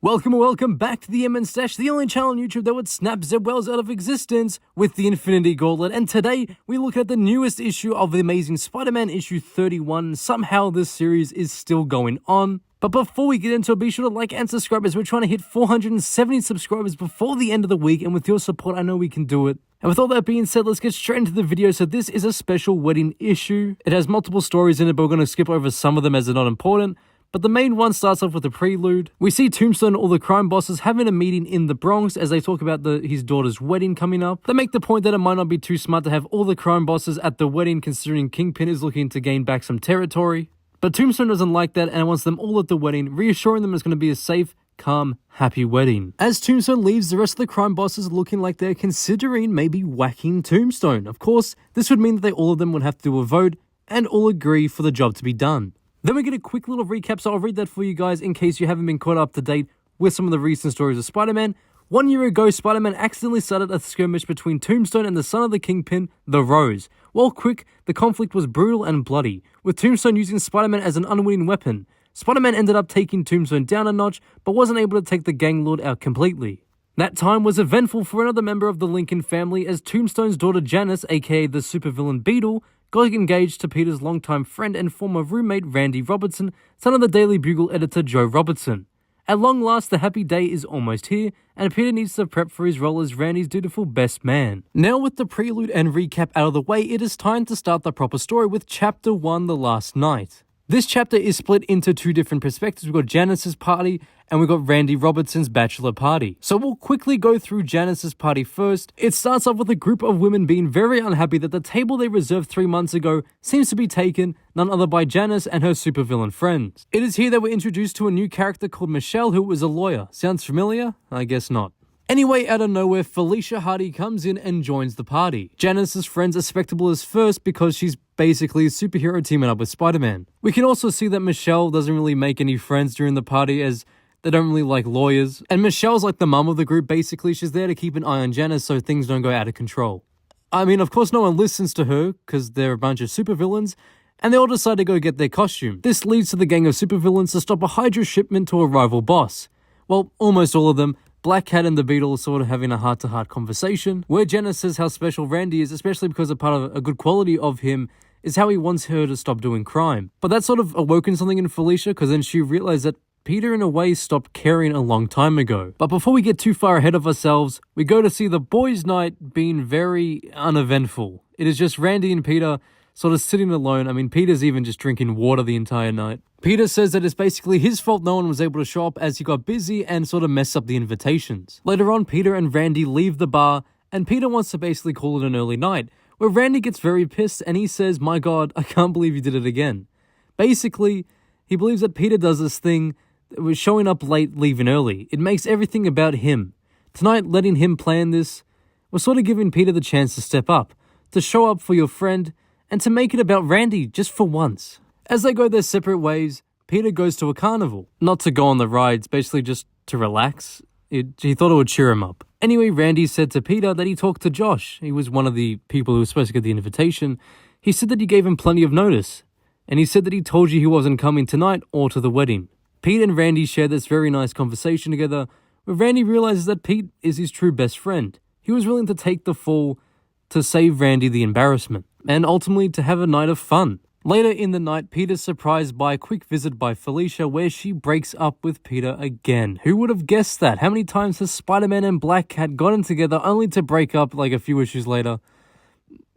Welcome back to the MNstash, the only channel on YouTube that would snap Zeb Wells out of existence with the Infinity Gauntlet. And today, we look at the newest issue of the Amazing Spider-Man, issue 31. Somehow, this series is still going on. But before we get into it, be sure to like and subscribe as we're trying to hit 470 subscribers before the end of the week. And with your support, I know we can do it. And with all that being said, let's get straight into the video. So this is a special wedding issue. It has multiple stories in it, but we're going to skip over some of them as they're not important. But the main one starts off with a prelude. We see Tombstone and all the crime bosses having a meeting in the Bronx as they talk about his daughter's wedding coming up. They make the point that it might not be too smart to have all the crime bosses at the wedding considering KINGPIN is looking to gain back some territory. But Tombstone doesn't like that and wants them all at the wedding, reassuring them it's going to be a safe, calm, happy wedding. As Tombstone leaves, the rest of the crime bosses are looking like they're considering maybe whacking Tombstone. Of course, this would mean that all of them would have to do a vote and all agree for the job to be done. Then we get a quick little recap, so I'll read that for you guys in case you haven't been caught up to date with some of the recent stories of Spider-Man. 1 year ago, Spider-Man accidentally started a skirmish between Tombstone and the son of the Kingpin, the Rose. While quick, the conflict was brutal and bloody, with Tombstone using Spider-Man as an unwitting weapon. Spider-Man ended up taking Tombstone down a notch, but wasn't able to take the gang lord out completely. That time was eventful for another member of the Lincoln family as Tombstone's daughter Janice, a.k.a. the supervillain BEETLE, got engaged to Peter's longtime friend and former roommate Randy Robertson, son of the Daily Bugle Editor JOE Robertson. At long last, the happy day is almost here, and Peter needs to prep for his role as Randy's dutiful best man. Now with the prelude and recap out of the way, it is time to start the proper story with Chapter 1, The Last Night. This chapter is split into two different perspectives. We've got Janice's party and we've got Randy Robertson's bachelor party. So we'll quickly go through Janice's party first. It starts off with a group of women being very unhappy that the table they reserved 3 months ago seems to be taken, none other by Janice and her supervillain friends. It is here that we're introduced to a new character called Michelle, who is a lawyer. Sounds familiar? I guess not. Anyway, out of nowhere, Felicia Hardy comes in and joins the party. Janice's friends are spectacle as first because she's basically a superhero teaming up with Spider-Man. We can also see that Michelle doesn't really make any friends during the party as they don't really like lawyers. And Michelle's like the mum of the group, basically. She's there to keep an eye on Janice so things don't go out of control. I mean, of course no one listens to her because they're a bunch of supervillains, and they all decide to go get their costume. This leads to the gang of supervillains to stop a Hydra shipment to a rival boss. Well, almost all of them. Black Cat and the Beetle are sort of having a heart-to-heart conversation, where Janice says how special Randy is, especially because a part of a good quality of him is how he wants her to stop doing crime. But that sort of awoken something in Felicia, because then she realized that Peter in a way stopped caring a long time ago. But before we get too far ahead of ourselves, we go to see the boys' night being very uneventful. It is just Randy and Peter sort of sitting alone. I mean, Peter's even just drinking water the entire night. Peter says that it's basically his fault no one was able to show up as he got busy and sort of messed up the invitations. Later on, Peter and Randy leave the bar, and Peter wants to basically call it an early night, where Randy gets very pissed and he says, "My God, I can't believe you did it again." Basically, he believes that Peter does this thing that was showing up late, leaving early. It makes everything about him. Tonight, letting him plan this was sort of giving Peter the chance to step up, to show up for your friend, and to make it about Randy just for once. As they go their separate ways, Peter goes to a carnival. Not to go on the rides, basically just to relax. He thought it would cheer him up. Anyway, Randy said to Peter that he talked to Josh. He was one of the people who was supposed to get the invitation. He said that he gave him plenty of notice. And he said that he told you he wasn't coming tonight or to the wedding. Pete and Randy share this very nice conversation together, where Randy realizes that Pete is his true best friend. He was willing to take the fall to save Randy the embarrassment, and ultimately to have a night of fun. Later in the night, Peter's surprised by a quick visit by Felicia where she breaks up with Peter again. Who would have guessed that? How many times has Spider-Man and Black Cat gotten together only to break up like a few issues later?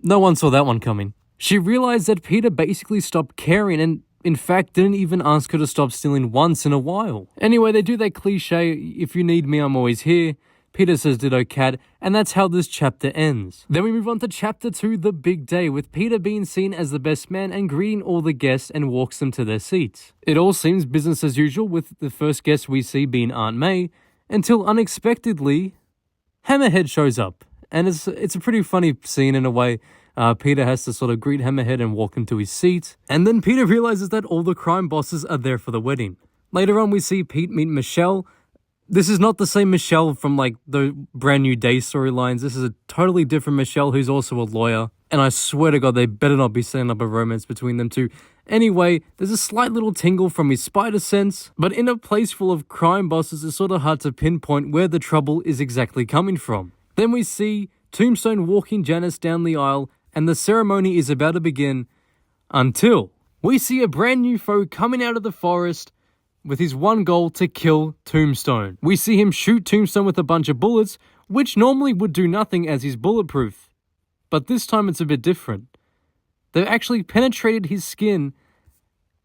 No one saw that one coming. She realized that Peter basically stopped caring and in fact didn't even ask her to stop stealing once in a while. Anyway, they do that cliche, "If you need me, I'm always here." Peter says ditto cat, and that's how this chapter ends. Then we move on to chapter 2, The Big Day, with Peter being seen as the best man and greeting all the guests and walks them to their seats. It all seems business as usual, with the first guest we see being Aunt May, until unexpectedly, Hammerhead shows up. And it's a pretty funny scene in a way. Peter has to sort of greet Hammerhead and walk him to his seat. And then Peter realizes that all the crime bosses are there for the wedding. Later on, we see Pete meet Michelle. This is not the same Michelle from like the brand new day storylines. This is a totally different Michelle who's also a lawyer. And I swear to God, they better not be setting up a romance between them two. Anyway, there's a slight little tingle from his spider sense, but in a place full of crime bosses, it's sort of hard to pinpoint where the trouble is exactly coming from. Then we see Tombstone walking Janice down the aisle, and the ceremony is about to begin until we see a brand new foe coming out of the forest with his one goal to kill Tombstone. We see him shoot Tombstone with a bunch of bullets, which normally would do nothing as he's bulletproof. But this time it's a bit different. They've actually penetrated his skin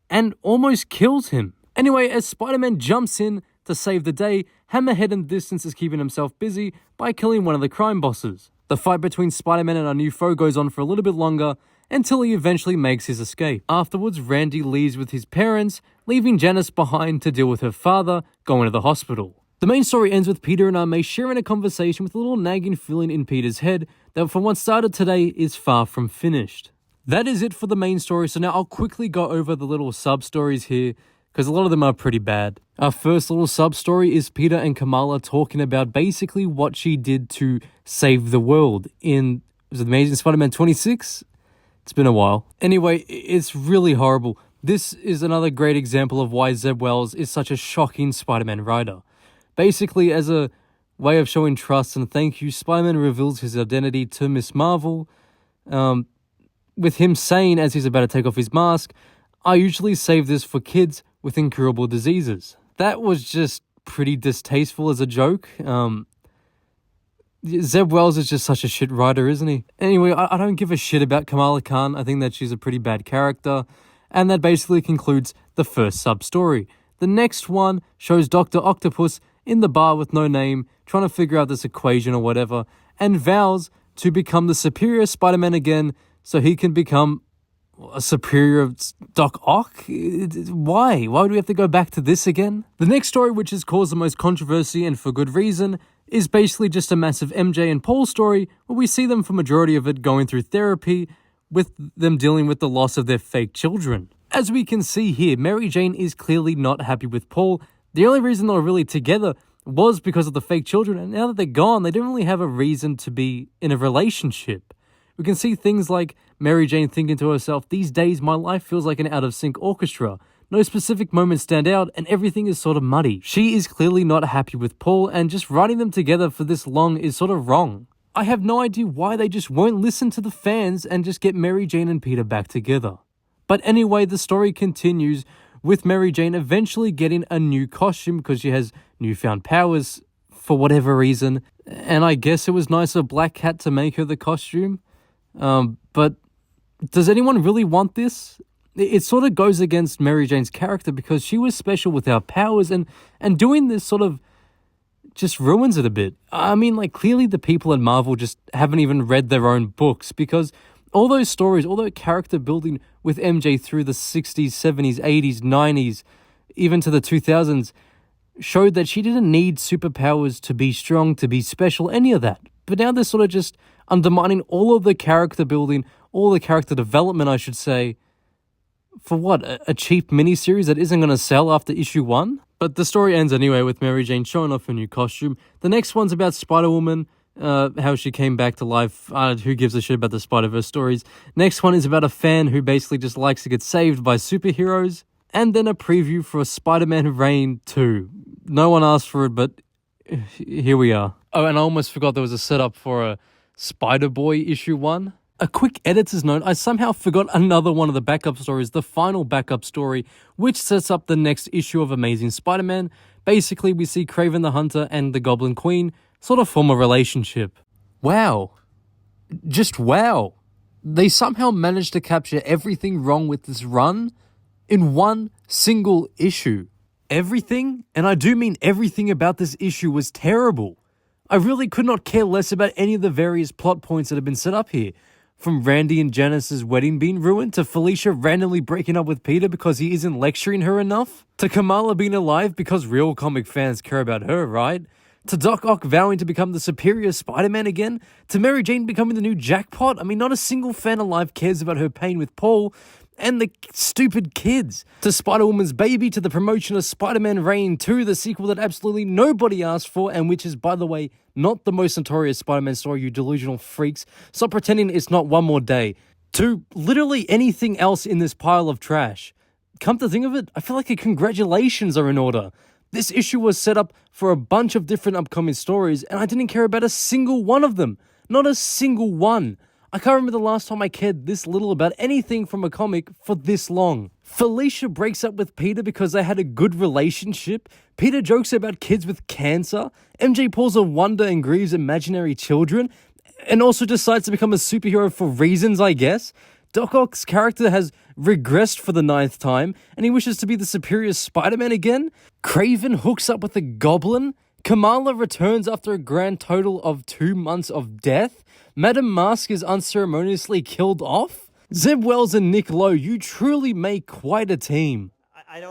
and almost kills him. Anyway, as Spider-Man jumps in to save the day, Hammerhead in the distance is keeping himself busy by killing one of the crime bosses. The fight between Spider-Man and our new foe goes on for a little bit longer until he eventually makes his escape. Afterwards, Randy leaves with his parents, leaving Janice behind to deal with her father going to the hospital. The main story ends with Peter and Aunt May sharing a conversation with a little nagging feeling in Peter's head that from what started today is far from finished. That is it for the main story, so now I'll quickly go over the little sub-stories here, because a lot of them are pretty bad. Our first little sub-story is Peter and Kamala talking about basically what she did to save the world in, was it Amazing Spider-Man 26? It's been a while. Anyway, it's really horrible. This is another great example of why Zeb Wells is such a shocking Spider-Man writer. Basically, as a way of showing trust and thank you, Spider-Man reveals his identity to Miss Marvel, with him saying as he's about to take off his mask, "I usually save this for kids with incurable diseases." That was just pretty distasteful as a joke. Zeb Wells is just such a shit writer, isn't he? Anyway, I don't give a shit about Kamala Khan. I think that she's a pretty bad character. And that basically concludes the first sub-story. The next one shows Dr. Octopus in the bar with no name, trying to figure out this equation or whatever, and vows to become the superior Spider-Man again so he can become a superior of Doc Ock? Why? Why would we have to go back to this again? The next story, which has caused the most controversy and for good reason, is basically just a massive MJ and Paul story where we see them for majority of it going through therapy with them dealing with the loss of their fake children. As we can see here, Mary Jane is clearly not happy with Paul. The only reason they were really together was because of the fake children, and now that they're gone, they don't really have a reason to be in a relationship. We can see things like Mary Jane thinking to herself, "These days my life feels like an out-of-sync orchestra. No specific moments stand out and everything is sort of muddy." She is clearly not happy with Paul, and just writing them together for this long is sort of wrong. I have no idea why they just won't listen to the fans and just get Mary Jane and Peter back together. But anyway, the story continues with Mary Jane eventually getting a new costume because she has newfound powers for whatever reason. And I guess it was nice of Black Cat to make her the costume. But does anyone really want this? It sort of goes against Mary Jane's character because she was special without powers, and doing this sort of just ruins it a bit. I mean, like, clearly the people at Marvel just haven't even read their own books, because all those stories, all that character building with MJ through the 60s, 70s, 80s, 90s, even to the 2000s, showed that she didn't need superpowers to be strong, to be special, any of that. But now they're sort of just undermining all of the character building, all the character development, I should say, for what, a cheap miniseries that isn't going to sell after issue 1? But the story ends anyway with Mary Jane showing off her new costume. The next one's about Spider-Woman, how she came back to life. Who gives a shit about the Spider-Verse stories? Next one is about a fan who basically just likes to get saved by superheroes. And then a preview for a Spider-Man Reign 2. No one asked for it, but here we are. Oh, and I almost forgot there was a setup for a Spider-Boy issue 1. A quick editor's note, I somehow forgot another one of the backup stories, the final backup story, which sets up the next issue of Amazing Spider-Man. Basically, we see Kraven the Hunter and the Goblin Queen sort of form a relationship. Wow. Just wow. They somehow managed to capture everything wrong with this run in one single issue. Everything, and I do mean everything about this issue, was terrible. I really could not care less about any of the various plot points that have been set up here. From Randy and Janice's wedding being ruined, to Felicia randomly breaking up with Peter because he isn't lecturing her enough, to Kamala being alive because real comic fans care about her, right? To Doc Ock vowing to become the superior Spider-Man again, to Mary Jane becoming the new jackpot. I mean, not a single fan alive cares about her pain with Paul, and the stupid kids. To Spider-Woman's baby, to the promotion of Spider-Man Reign 2, the sequel that absolutely nobody asked for, and which is, by the way, not the most notorious Spider-Man story, you delusional freaks. Stop pretending it's not One More Day. To literally anything else in this pile of trash. Come to think of it, I feel like congratulations are in order. This issue was set up for a bunch of different upcoming stories, and I didn't care about a single one of them. Not a single one. I can't remember the last time I cared this little about anything from a comic for this long. Felicia breaks up with Peter because they had a good relationship. Peter jokes about kids with cancer. MJ pulls a wonder and grieves imaginary children. And also decides to become a superhero for reasons, I guess. Doc Ock's character has regressed for the 9th time, and he wishes to be the superior Spider-Man again. Craven hooks up with a goblin. Kamala returns after a grand total of 2 months of death. Madam Mask is unceremoniously killed off. Zeb Wells and Nick Lowe, you truly make quite a team. I'm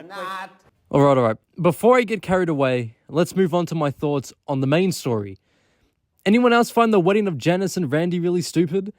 not. All right. Before I get carried away, let's move on to my thoughts on the main story. Anyone else find the wedding of Janice and Randy really stupid?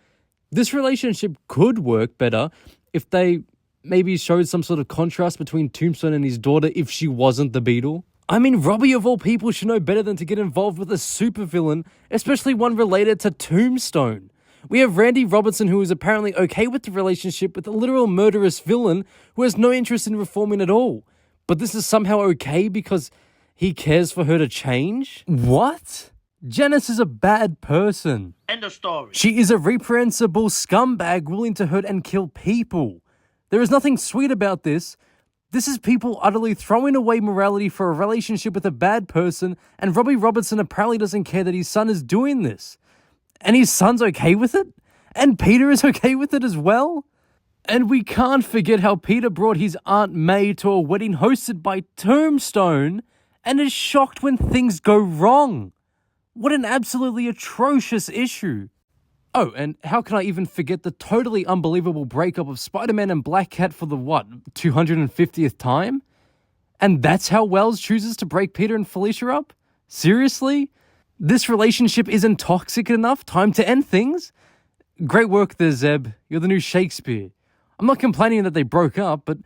This relationship could work better if they maybe showed some sort of contrast between Tombstone and his daughter if she wasn't the Beetle. I mean, Robbie of all people should know better than to get involved with a supervillain, especially one related to Tombstone. We have Randy Robertson, who is apparently okay with the relationship with a literal murderous villain who has no interest in reforming at all. But this is somehow okay because he cares for her to change? What? Janice is a bad person. End of story. She is a reprehensible scumbag willing to hurt and kill people. There is nothing sweet about this. This is people utterly throwing away morality for a relationship with a bad person, and Robbie Robertson apparently doesn't care that his son is doing this. And his son's okay with it? And Peter is okay with it as well? And we can't forget how Peter brought his Aunt May to a wedding hosted by Tombstone and is shocked when things go wrong. What an absolutely atrocious issue. Oh, and how can I even forget the totally unbelievable breakup of Spider-Man and Black Cat for the, 250th time? And that's how Wells chooses to break Peter and Felicia up? Seriously? This relationship isn't toxic enough? Time to end things? Great work there, Zeb. You're the new Shakespeare. I'm not complaining that they broke up, but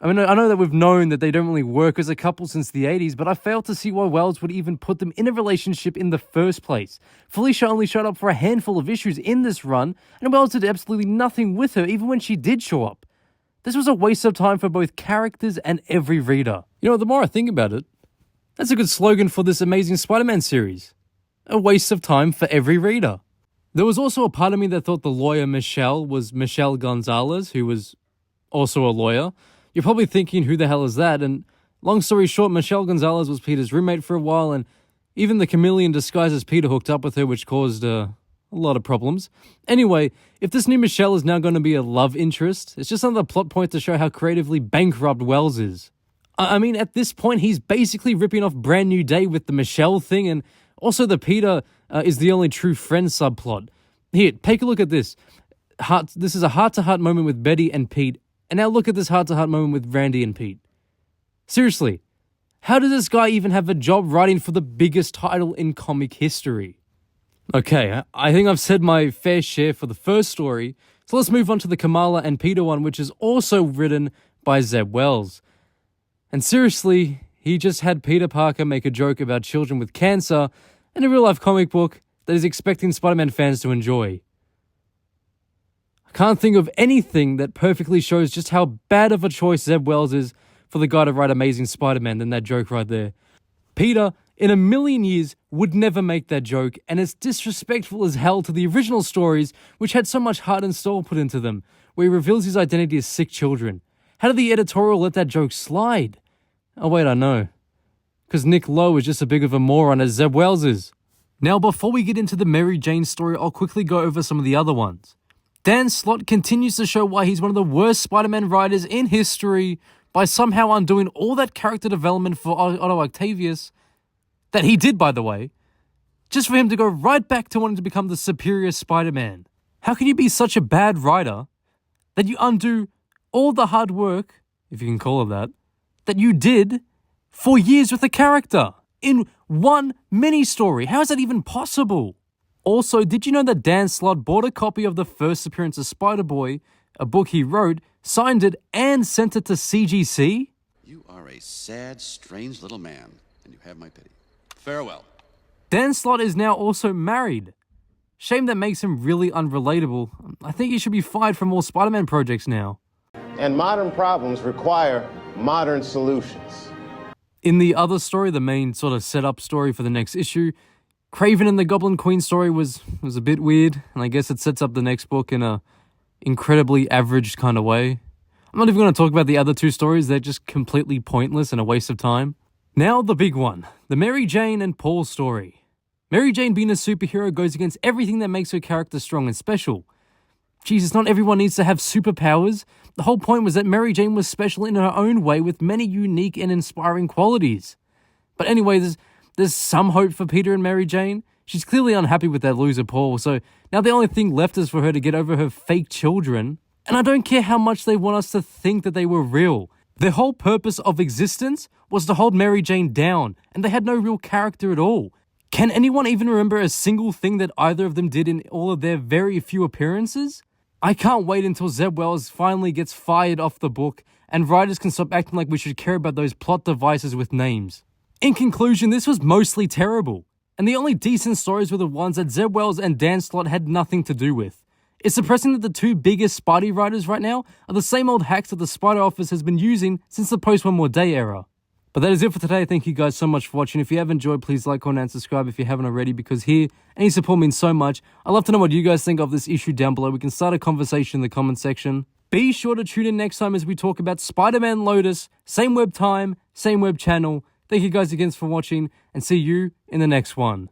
I know that we've known that they don't really work as a couple since the 80s, but I fail to see why Wells would even put them in a relationship in the first place. Felicia only showed up for a handful of issues in this run, and Wells did absolutely nothing with her even when she did show up. This was a waste of time for both characters and every reader. You know, the more I think about it, that's a good slogan for this Amazing Spider-Man series. A waste of time for every reader. There was also a part of me that thought the lawyer Michelle was Michelle Gonzalez, who was also a lawyer. You're probably thinking, who the hell is that? And long story short, Michelle Gonzalez was Peter's roommate for a while, and even the chameleon disguised as Peter hooked up with her, which caused a lot of problems. Anyway, if this new Michelle is now going to be a love interest, it's just another plot point to show how creatively bankrupt Wells is. I mean, at this point, he's basically ripping off Brand New Day with the Michelle thing, and also the Peter is the only true friend subplot. Here, take a look at this. This is a heart-to-heart moment with Betty and Pete. And now look at this heart-to-heart moment with Randy and Pete. Seriously, how does this guy even have a job writing for the biggest title in comic history? Okay, I think I've said my fair share for the first story, so let's move on to the Kamala and Peter one, which is also written by Zeb Wells. And seriously, he just had Peter Parker make a joke about children with cancer in a real-life comic book that he's expecting Spider-Man fans to enjoy. I can't think of anything that perfectly shows just how bad of a choice Zeb Wells is for the guy to write Amazing Spider-Man than that joke right there. Peter, in a million years, would never make that joke, and it's disrespectful as hell to the original stories, which had so much heart and soul put into them, where he reveals his identity as sick children. How did the editorial let that joke slide? Oh wait, I know. Because Nick Lowe is just as big of a moron as Zeb Wells is. Now, before we get into the Mary Jane story, I'll quickly go over some of the other ones. Dan Slott continues to show why he's one of the worst Spider-Man writers in history by somehow undoing all that character development for Otto Octavius, that he did, by the way, just for him to go right back to wanting to become the superior Spider-Man. How can you be such a bad writer that you undo all the hard work, if you can call it that you did for years with a character in one mini-story? How is that even possible? Also, did you know that Dan Slott bought a copy of the first appearance of Spider-Boy a book he wrote, signed it, and sent it to CGC? You are a sad, strange little man, and you have my pity. Farewell. Dan Slott is now also married. Shame that makes him really unrelatable. I think he should be fired from all Spider-Man projects now. And modern problems require modern solutions. In the other story, the main sort of setup story for the next issue, Kraven and the Goblin Queen story was a bit weird, and I guess it sets up the next book in a incredibly average kind of way. I'm not even going to talk about the other two stories, they're just completely pointless and a waste of time. Now the big one, the Mary Jane and Paul story. Mary Jane being a superhero goes against everything that makes her character strong and special. Jesus, not everyone needs to have superpowers. The whole point was that Mary Jane was special in her own way with many unique and inspiring qualities. But anyway, there's some hope for Peter and Mary Jane. She's clearly unhappy with that loser Paul, so now the only thing left is for her to get over her fake children. And I don't care how much they want us to think that they were real. Their whole purpose of existence was to hold Mary Jane down, and they had no real character at all. Can anyone even remember a single thing that either of them did in all of their very few appearances? I can't wait until Zeb Wells finally gets fired off the book and writers can stop acting like we should care about those plot devices with names. In conclusion, this was mostly terrible, and the only decent stories were the ones that Zeb Wells and Dan Slott had nothing to do with. It's depressing that the two biggest Spidey writers right now are the same old hacks that the Spider Office has been using since the post-One More Day era. But that is it for today. Thank you guys so much for watching. If you have enjoyed, please like, comment, and subscribe if you haven't already, because here, any support means so much. I'd love to know what you guys think of this issue down below. We can start a conversation in the comment section. Be sure to tune in next time as we talk about Spider-Man Lotus. Same web time, same web channel. Thank you guys again for watching, and see you in the next one.